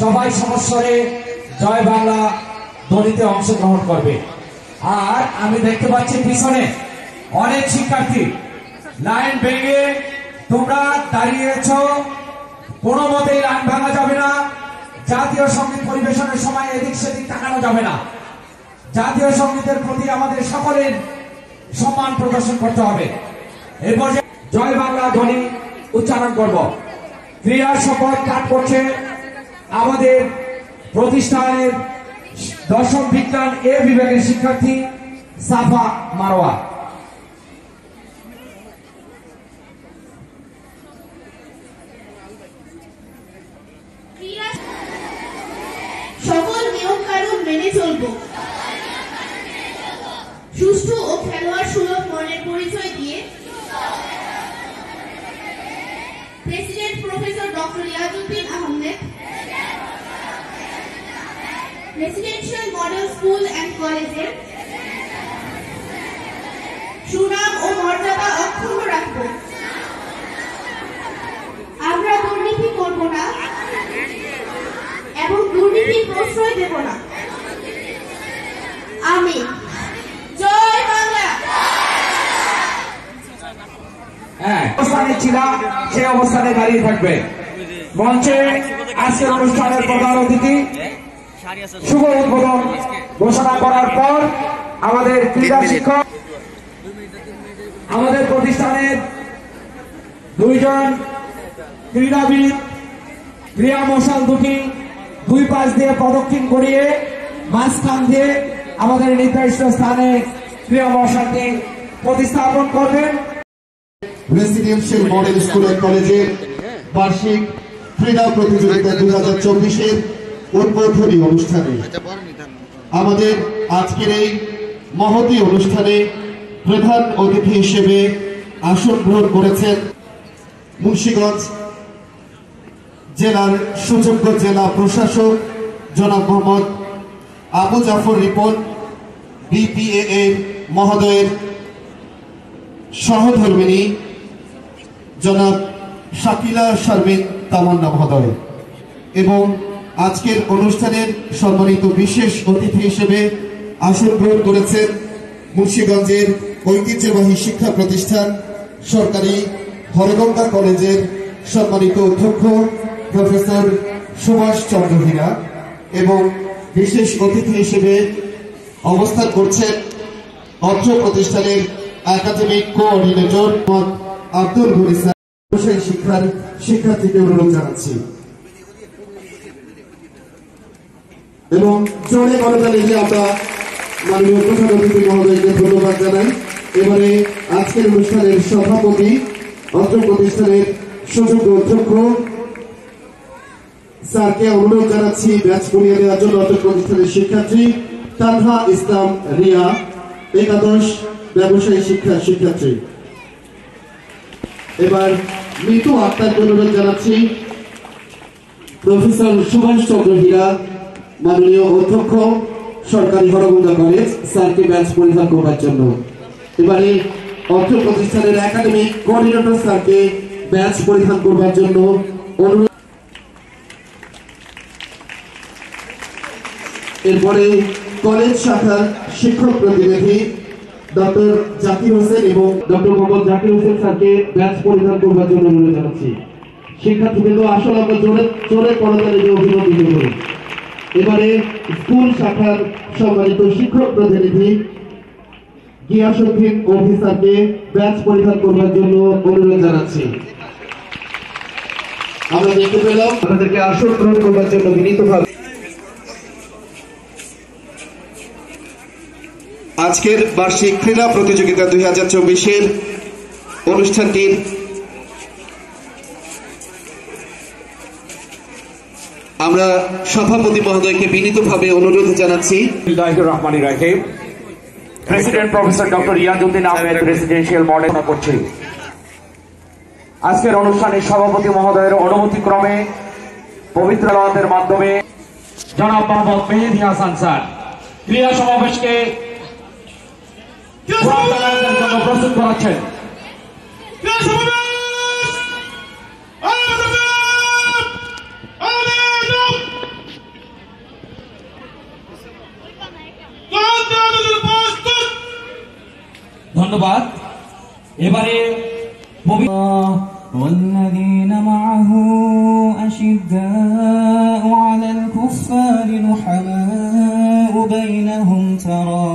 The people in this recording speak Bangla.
সবাই সমস্বরে জয় বাংলা ধ্বনিতে অংশগ্রহণ করবে। আর আমি দেখতে পাচ্ছি পিছনে অনেক শিক্ষার্থী লাইন ভেঙে তোমরা দাঁড়িয়েছ, কোনো মতেই লাইন ভাঙা যাবে না। জাতীয় সঙ্গীত পরিবেশনের সময় এদিক সেদিক তাকানো যাবে না। জাতীয় সঙ্গীতের প্রতি আমাদের সকলের সম্মান প্রদর্শন করতে হবে। এরপর জয় বাংলা ধ্বনি উচ্চারণ করব। ক্রীড়া শপথ পাঠ করছে আমাদের প্রতিষ্ঠানের দর্শন বিজ্ঞান এ বিভাগের শিক্ষার্থী সাফা মারোয়া। সকল নিয়ম কানুন মেনে চলব, সুষ্ঠু ও খেলোয়াড় সুলভ মনের পরিচয় দিয়ে president professor doctor Iajuddin Ahmed residential model school and কলেজের সুনাম ও মর্যাদা অক্ষুণ্ণ রাখব। আমরা দুর্নীতি করব না এবং দুর্নীতির প্রশ্রয় দেব না। আমি জয় বাংলা। অবস্থানে ছিলাম সেই অবস্থানে দাঁড়িয়ে থাকবে। মঞ্চে আজকের অনুষ্ঠানের প্রধান অতিথি শুভ উদ্বোধন ঘোষণা করার পর আমাদের ক্রীড়া শিক্ষক, আমাদের প্রতিষ্ঠানের দুইজন ক্রীড়াবিদ ক্রীড়া মশাল দুটি দুই পাশ দিয়ে প্রদক্ষিণ করিয়ে মাঝখান দিয়ে আমাদের নির্দিষ্ট স্থানে ক্রীড়া মশালটি প্রতিস্থাপন করবেন। রেসিডেন্সিয়াল মডেল স্কুল অ্যান্ড কলেজের বার্ষিক ক্রীড়া প্রতিযোগিতা 2024-এর উদ্বোধনী অনুষ্ঠানে আমাদের আজকের এই মহতী অনুষ্ঠানে প্রধান অতিথি হিসেবে আসন গ্রহণ করেছেন মুন্সিগঞ্জ জেলার সুযোগ্য জেলা প্রশাসক জনাব মোহাম্মদ আবু জাফর রিপন, বিপিএ মহোদয়ের সহধর্মিনী জনাব শাকিলা শারমিন তামান্না মহোদয় এবং আজকের অনুষ্ঠানের সম্মানিত বিশেষ অতিথি হিসেবে আসন গ্রহণ করেছেন মুন্সিগঞ্জের ঐতিহ্যবাহী শিক্ষা প্রতিষ্ঠান সরকারি হরগঙ্গা কলেজের সম্মানিত অধ্যক্ষ প্রফেসর সুভাষ চন্দ্র হীরা এবং বিশেষ অতিথি হিসেবে অবস্থান করছেন অত্র প্রতিষ্ঠানের academic coordinator Abdul Gani sir. শিক্ষার্থীকে অনুরোধ জানাচ্ছি এবং জোরে করতালি দিয়ে আমরা মাননীয় প্রধান অতিথি মহোদয়কে ধন্যবাদ জানাই। এবারে আজকের অনুষ্ঠানের সভাপতি অত্র প্রতিষ্ঠানের সুযোগ্য অধ্যক্ষ স্যারকে অনুরোধ জানাচ্ছি ব্যাচ করিয়ে দেওয়ার জন্য অত্র প্রতিষ্ঠানের শিক্ষার্থী তানহা ইসলাম রিয়া, একাদশ ব্যবসায়ী শিক্ষার শিক্ষার্থী। এবার মৃত্যু আত্মাকে অনুরোধ জানাচ্ছি প্রফেসর সুভাষ চন্দ্র হীরা, মাননীয় অধ্যক্ষ সরকারি হরগঙ্গা কলেজ, স্যারকে ব্যাচ পরিধান করবার জন্য। এবারে অর্থ প্রতিষ্ঠানের একাডেমিক কোঅর্ডিনেটর স্যারকে ব্যাচ পরিধান করবার জন্য অনুরোধ। এরপরে কলেজ শাখার শিক্ষক প্রতিনিধি ডক্টর জাকির হোসেন এবং ডক্টর মোহাম্মদ জাকির হোসেন স্যারকে ব্যাচ পরিধান করবার জন্য অনুরোধ জানাচ্ছি। শিক্ষার্থীবৃন্দ আসলে আমরা জোরে করতালি দিয়ে অভিনন্দন করি। এবারে স্কুল শাখার সম্মানিত শিক্ষক প্রতিনিধি গিয়াসউদ্দিন অফিসারকে ব্যাচ পরিধান করবার জন্য অনুরোধ জানাচ্ছি। আমরা দেখতে পেলাম আপনাদেরকে আসন গ্রহণ করবার জন্য বিনীতভাবে। আজকের বার্ষিক ক্রীড়া প্রতিযোগিতা 2024-এর অনুষ্ঠানটির আমরা সভাপতি মহোদয়কে বিনীতভাবে অনুরোধ জানাচ্ছি। President professor doctor Iajuddin Ahmed residential model করছি। আজকের অনুষ্ঠানে সভাপতি মহোদয়ের অনুমতি ক্রমে পবিত্র তেলাওয়াতের মাধ্যমে জনাব মোহাম্মদ মেহেদী হাসান স্যার ক্রীড়া সমাবেশকে পরিচালনার জন্য প্রস্তুত করাচ্ছেন। ধন্যবাদ। এবারে والذين معه أشداء على الكفار رحماء بينهم تراهم